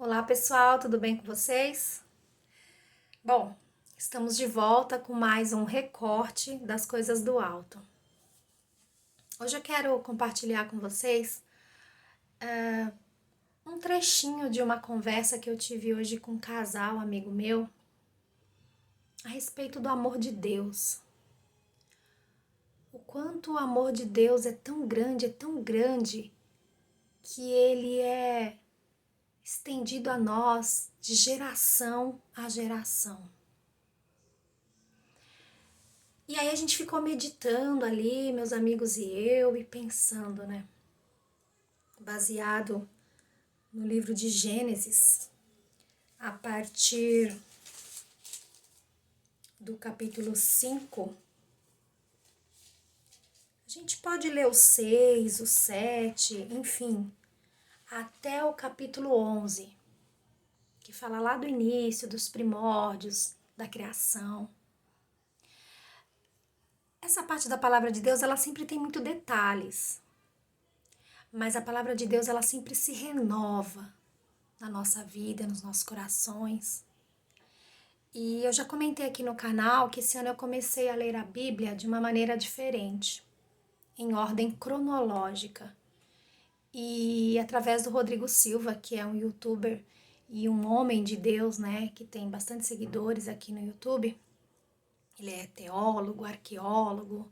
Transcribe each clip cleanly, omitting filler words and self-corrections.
Olá pessoal, tudo bem com vocês? Bom, estamos de volta com mais um recorte das coisas do alto. Hoje eu quero compartilhar com vocês um trechinho de uma conversa que eu tive hoje com um casal, amigo meu, a respeito do amor de Deus. O quanto o amor de Deus é tão grande, que ele é estendido a nós de geração a geração. E aí a gente ficou meditando ali, meus amigos e eu, e pensando, né? Baseado no livro de Gênesis, a partir do capítulo 5, a gente pode ler o 6, o 7, enfim, até o capítulo 11, que fala lá do início, dos primórdios, da criação. Essa parte da palavra de Deus, ela sempre tem muito detalhes, mas a palavra de Deus, ela sempre se renova na nossa vida, nos nossos corações. E eu já comentei aqui no canal que esse ano eu comecei a ler a Bíblia de uma maneira diferente, em ordem cronológica. E através do Rodrigo Silva, que é um youtuber e um homem de Deus, né, que tem bastante seguidores aqui no YouTube. Ele é teólogo, arqueólogo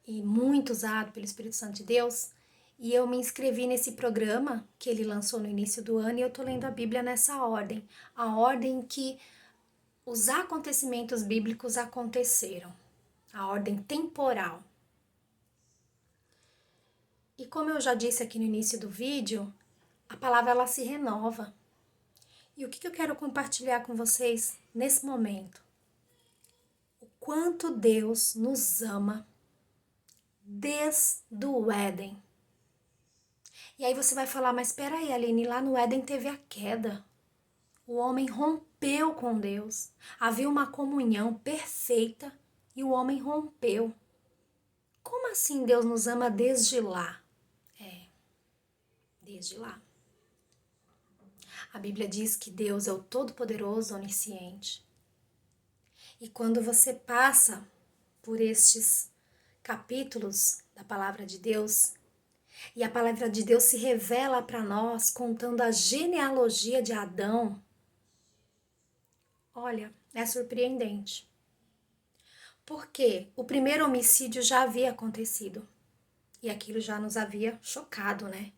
e muito usado pelo Espírito Santo de Deus. E eu me inscrevi nesse programa que ele lançou no início do ano e eu tô lendo a Bíblia nessa ordem. A ordem que os acontecimentos bíblicos aconteceram. A ordem temporal. E como eu já disse aqui no início do vídeo, a palavra ela se renova. E o que eu quero compartilhar com vocês nesse momento? O quanto Deus nos ama desde o Éden. E aí você vai falar, mas espera aí, Aline, lá no Éden teve a queda. O homem rompeu com Deus. Havia uma comunhão perfeita e o homem rompeu. Como assim Deus nos ama desde lá? Desde lá. A Bíblia diz que Deus é o Todo-Poderoso, Onisciente. E quando você passa por estes capítulos da Palavra de Deus, e a Palavra de Deus se revela para nós contando a genealogia de Adão, olha, é surpreendente. Porque o primeiro homicídio já havia acontecido. E aquilo já nos havia chocado, né?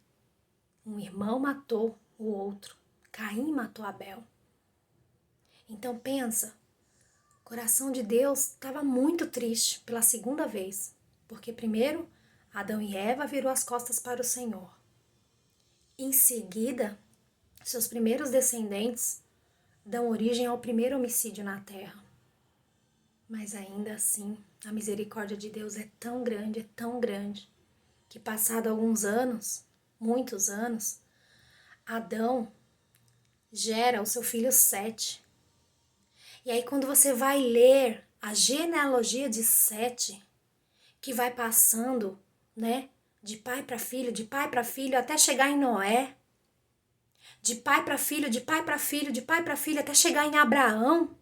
Um irmão matou o outro. Caim matou Abel. Então pensa, o coração de Deus estava muito triste pela segunda vez. Porque primeiro, Adão e Eva virou as costas para o Senhor. Em seguida, seus primeiros descendentes dão origem ao primeiro homicídio na terra. Mas ainda assim, a misericórdia de Deus é tão grande, que passado alguns anos, muitos anos, Adão gera o seu filho Sete. E aí quando você vai ler a genealogia de Sete, que vai passando, né, de pai para filho, até chegar em Noé, de pai para filho, de pai para filho, de pai para filho, até chegar em Abraão,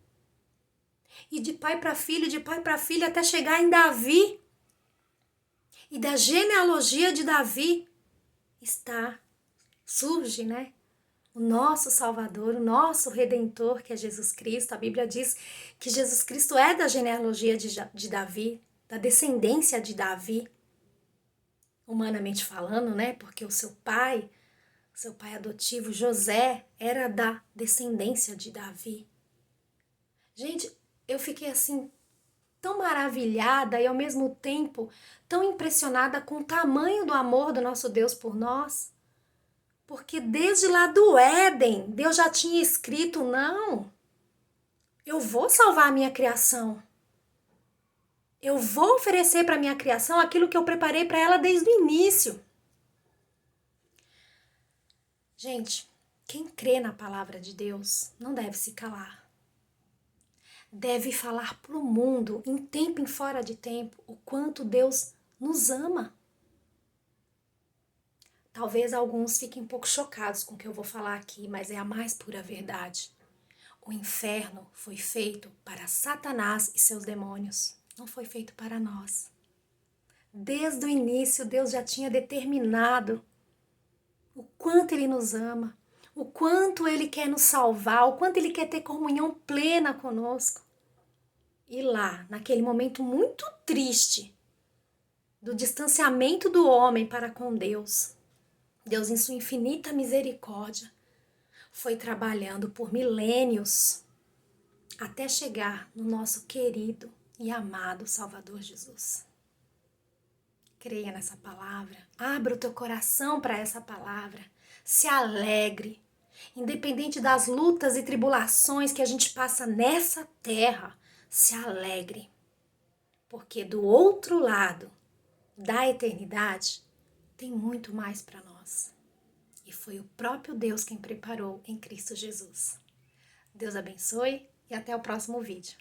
e de pai para filho, até chegar em Davi. E da genealogia de Davi surge, né? O nosso Salvador, o nosso Redentor, que é Jesus Cristo. A Bíblia diz que Jesus Cristo é da genealogia de Davi, da descendência de Davi. Humanamente falando, né? Porque o seu pai adotivo, José, era da descendência de Davi. Gente, eu fiquei assim tão maravilhada e ao mesmo tempo tão impressionada com o tamanho do amor do nosso Deus por nós. Porque desde lá do Éden, Deus já tinha escrito, não, eu vou salvar a minha criação. Eu vou oferecer para a minha criação aquilo que eu preparei para ela desde o início. Gente, quem crê na palavra de Deus não deve se calar. Deve falar para o mundo, em tempo e fora de tempo, o quanto Deus nos ama. Talvez alguns fiquem um pouco chocados com o que eu vou falar aqui, mas é a mais pura verdade. O inferno foi feito para Satanás e seus demônios, não foi feito para nós. Desde o início, Deus já tinha determinado o quanto Ele nos ama, o quanto Ele quer nos salvar, o quanto Ele quer ter comunhão plena conosco. E lá, naquele momento muito triste do distanciamento do homem para com Deus, Deus, em sua infinita misericórdia, foi trabalhando por milênios até chegar no nosso querido e amado Salvador Jesus. Creia nessa palavra, abra o teu coração para essa palavra, se alegre, independente das lutas e tribulações que a gente passa nessa terra, se alegre, porque do outro lado da eternidade tem muito mais para nós. E foi o próprio Deus quem preparou em Cristo Jesus. Deus abençoe e até o próximo vídeo.